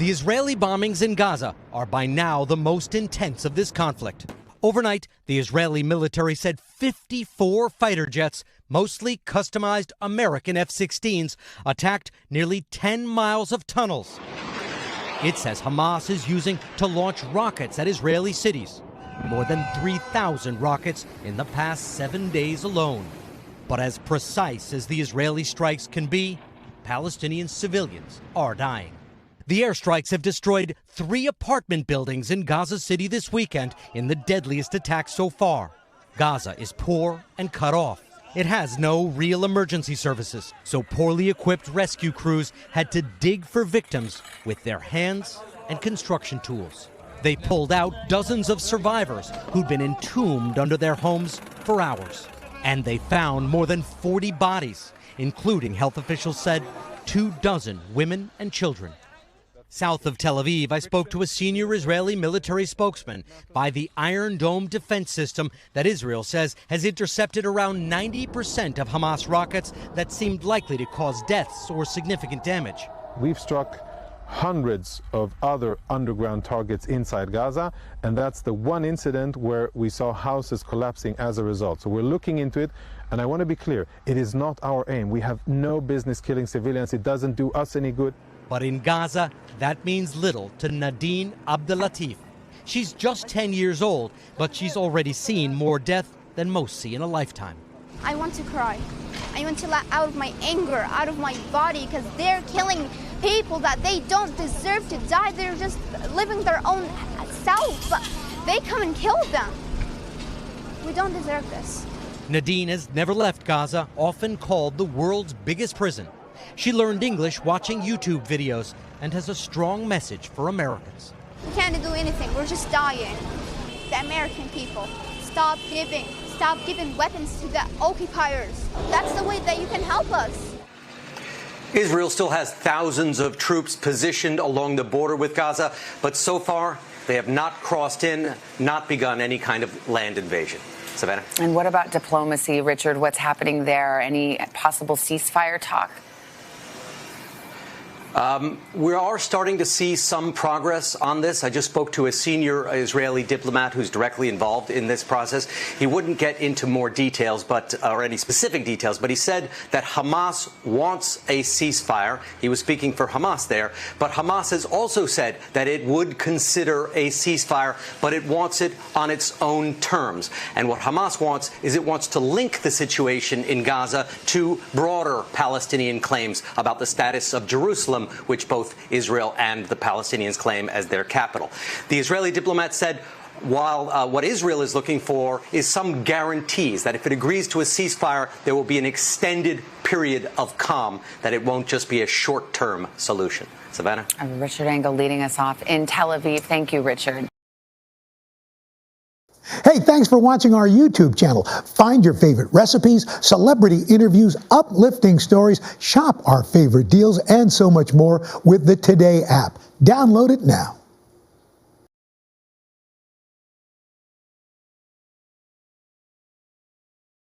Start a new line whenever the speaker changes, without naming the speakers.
The Israeli bombings in Gaza are by now the most intense of this conflict. Overnight, the Israeli military said 54 fighter jets, mostly customized American F-16s, attacked nearly 10 miles of tunnels. It says Hamas is using to launch rockets at Israeli cities. More than 3,000 rockets in the past 7 days alone. But as precise as the Israeli strikes can be, Palestinian civilians are dying. The airstrikes have destroyed 3 apartment buildings in Gaza City this weekend in the deadliest attack so far. Gaza is poor and cut off. It has no real emergency services, so poorly equipped rescue crews had to dig for victims with their hands and construction tools. They pulled out dozens of survivors who'd been entombed under their homes for hours. And they found more than 40 bodies, including, health officials said, 24 women and children. South of Tel Aviv, I spoke to a senior Israeli military spokesman by the Iron Dome defense system that Israel says has intercepted around 90% of Hamas rockets that seemed likely to cause deaths or significant damage.
We've struck hundreds of other underground targets inside Gaza, and that's the one incident where we saw houses collapsing as a result. So we're looking into it, and I want to be clear, it is not our aim. We have no business killing civilians. It doesn't do us any good.
But in Gaza, that means little to Nadine Abdelatif. She's just 10 years old, but she's already seen more death than most see in a lifetime.
I want to cry. I want to let out my anger, out of my body, because they're killing people that they don't deserve to die. They're just living their own self. They come and kill them. We don't deserve this.
Nadine has never left Gaza, often called the world's biggest prison. She learned English watching YouTube videos and has a strong message for Americans.
We can't do anything. We're just dying. The American people, stop giving weapons to the occupiers. That's the way that you can help us.
Israel still has thousands of troops positioned along the border with Gaza, but so far they have not crossed in, not begun any kind of land invasion. Savannah?
And what about diplomacy, Richard? What's happening there? Any possible ceasefire talk?
We are starting to see some progress on this. I just spoke to a senior Israeli diplomat who's directly involved in this process. He wouldn't get into more details, or any specific details, but he said that Hamas wants a ceasefire. He was speaking for Hamas there, but Hamas has also said that it would consider a ceasefire, but it wants it on its own terms. And what Hamas wants is it wants to link the situation in Gaza to broader Palestinian claims about the status of Jerusalem, which both Israel and the Palestinians claim as their capital. The Israeli diplomat said, while what Israel is looking for is some guarantees that if it agrees to a ceasefire, there will be an extended period of calm, that it won't just be a short-term solution. Savannah?
Richard Engel leading us off in Tel Aviv. Thank you, Richard.
Hey, thanks for watching our YouTube channel. Find your favorite recipes, celebrity interviews, uplifting stories, shop our favorite deals, and so much more with the Today app. Download it now.